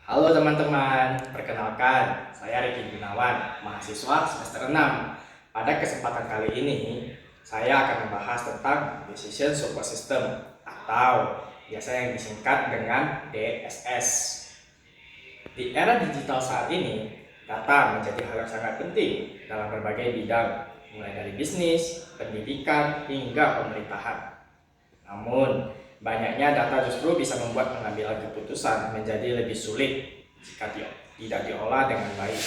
Halo teman-teman, perkenalkan, saya Riki Gunawan, mahasiswa semester 6. Pada kesempatan kali ini, saya akan membahas tentang Decision Support System atau biasa yang disingkat dengan DSS. Di era digital saat ini, data menjadi hal yang sangat penting dalam berbagai bidang, mulai dari bisnis, pendidikan, hingga pemerintahan. Namun, banyaknya data justru bisa membuat pengambilan keputusan menjadi lebih sulit jika tidak diolah dengan baik.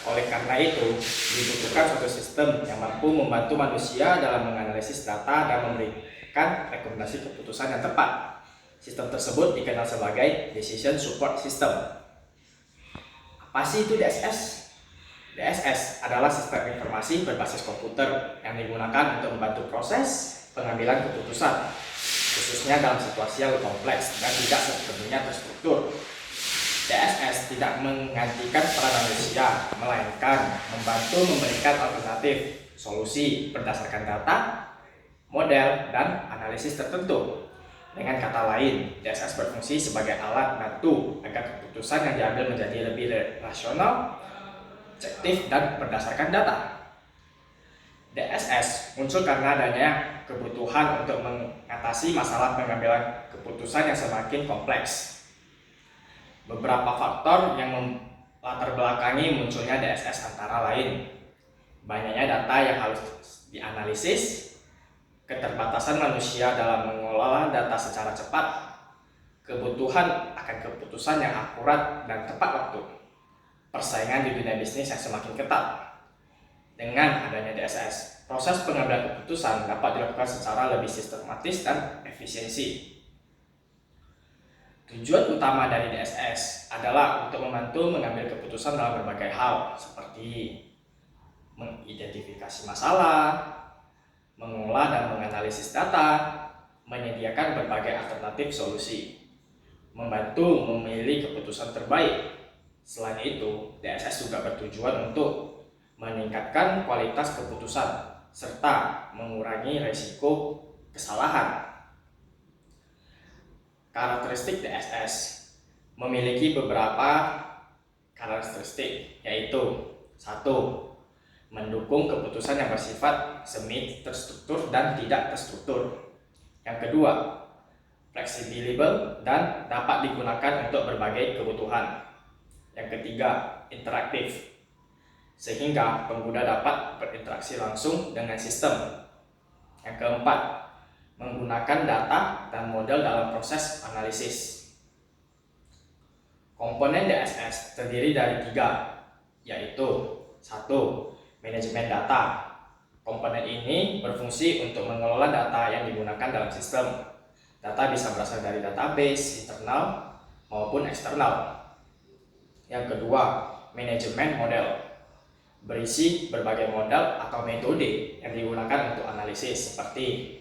Oleh karena itu, dibutuhkan suatu sistem yang mampu membantu manusia dalam menganalisis data dan memberikan rekomendasi keputusan yang tepat. Sistem tersebut dikenal sebagai Decision Support System. Apa sih itu DSS? DSS adalah sistem informasi berbasis komputer yang digunakan untuk membantu proses pengambilan keputusan, khususnya dalam situasi yang kompleks dan tidak sepenuhnya terstruktur. DSS tidak menggantikan peran manusia, melainkan membantu memberikan alternatif solusi berdasarkan data, model, dan analisis tertentu. Dengan kata lain, DSS berfungsi sebagai alat bantu agar keputusan yang diambil menjadi lebih rasional, objektif, dan berdasarkan data. DSS muncul karena adanya kebutuhan untuk mengatasi masalah pengambilan keputusan yang semakin kompleks. Beberapa faktor yang melatar belakangi munculnya DSS antara lain banyaknya data yang harus dianalisis, keterbatasan manusia dalam mengelola data secara cepat, kebutuhan akan keputusan yang akurat dan tepat waktu, persaingan di dunia bisnis yang semakin ketat. Dengan adanya DSS, proses pengambilan keputusan dapat dilakukan secara lebih sistematis dan efisiensi. Tujuan utama dari DSS adalah untuk membantu mengambil keputusan dalam berbagai hal, seperti mengidentifikasi masalah, mengolah dan menganalisis data, menyediakan berbagai alternatif solusi, membantu memilih keputusan terbaik. Selain itu, DSS juga bertujuan untuk meningkatkan kualitas keputusan serta mengurangi risiko kesalahan. Karakteristik DSS memiliki beberapa karakteristik, yaitu 1. Mendukung keputusan yang bersifat semi terstruktur dan tidak terstruktur. Yang kedua, fleksibel dan dapat digunakan untuk berbagai kebutuhan. Yang ketiga, interaktif, sehingga pengguna dapat berinteraksi langsung dengan sistem. Yang keempat, menggunakan data dan model dalam proses analisis. Komponen DSS terdiri dari 3, yaitu 1. Manajemen data. Komponen ini berfungsi untuk mengelola data yang digunakan dalam sistem. Data bisa berasal dari database internal maupun eksternal. Yang kedua, manajemen model, berisi berbagai model atau metode yang digunakan untuk analisis, seperti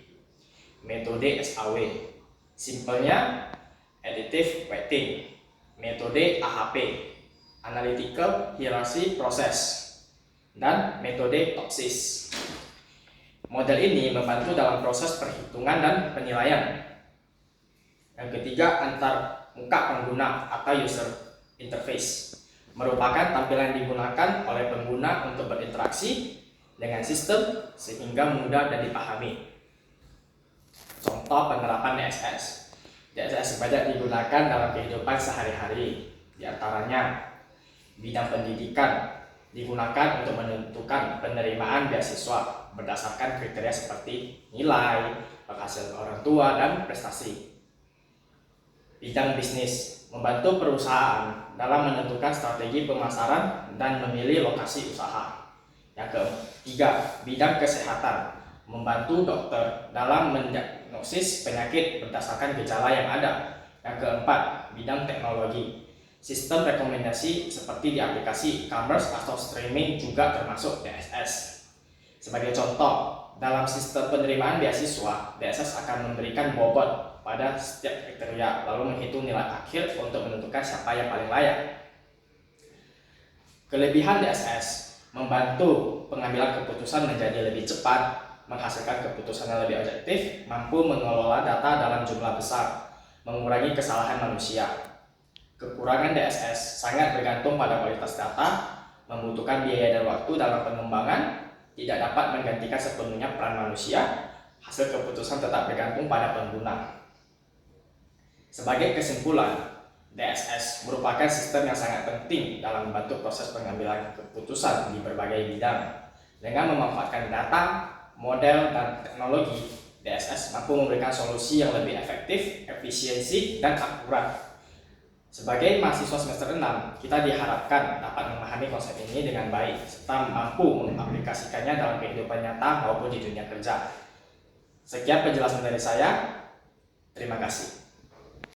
metode SAW, simpelnya additive weighting, metode AHP, analytical hierarchy process, dan metode TOPSIS. Model ini membantu dalam proses perhitungan dan penilaian. Yang ketiga, antar muka pengguna atau user interface, merupakan tampilan yang digunakan oleh pengguna untuk berinteraksi dengan sistem sehingga mudah dan dipahami. Contoh penerapan DSS. DSS banyak digunakan dalam kehidupan sehari-hari. Di antaranya, bidang pendidikan digunakan untuk menentukan penerimaan beasiswa berdasarkan kriteria seperti nilai, penghasilan orang tua, dan prestasi. Bidang bisnis membantu perusahaan dalam menentukan strategi pemasaran dan memilih lokasi usaha. Yang ketiga, bidang kesehatan membantu dokter dalam mendiagnosis penyakit berdasarkan gejala yang ada. Yang keempat, bidang teknologi. Sistem rekomendasi seperti di aplikasi e-commerce atau streaming juga termasuk DSS. Sebagai contoh, dalam sistem penerimaan beasiswa, DSS akan memberikan bobot pada setiap kriteria, lalu menghitung nilai akhir untuk menentukan siapa yang paling layak. Kelebihan DSS membantu pengambilan keputusan menjadi lebih cepat, menghasilkan keputusan yang lebih objektif, mampu mengelola data dalam jumlah besar, mengurangi kesalahan manusia. Kekurangan DSS sangat bergantung pada kualitas data, membutuhkan biaya dan waktu dalam pengembangan, tidak dapat menggantikan sepenuhnya peran manusia, hasil keputusan tetap bergantung pada pengguna. Sebagai kesimpulan, DSS merupakan sistem yang sangat penting dalam membantu proses pengambilan keputusan di berbagai bidang. Dengan memanfaatkan data, model, dan teknologi, DSS mampu memberikan solusi yang lebih efektif, efisiensi, dan akurat. Sebagai mahasiswa semester 6, kita diharapkan dapat memahami konsep ini dengan baik, serta mampu mengaplikasikannya dalam kehidupan nyata maupun di dunia kerja. Sekian penjelasan dari saya. Terima kasih.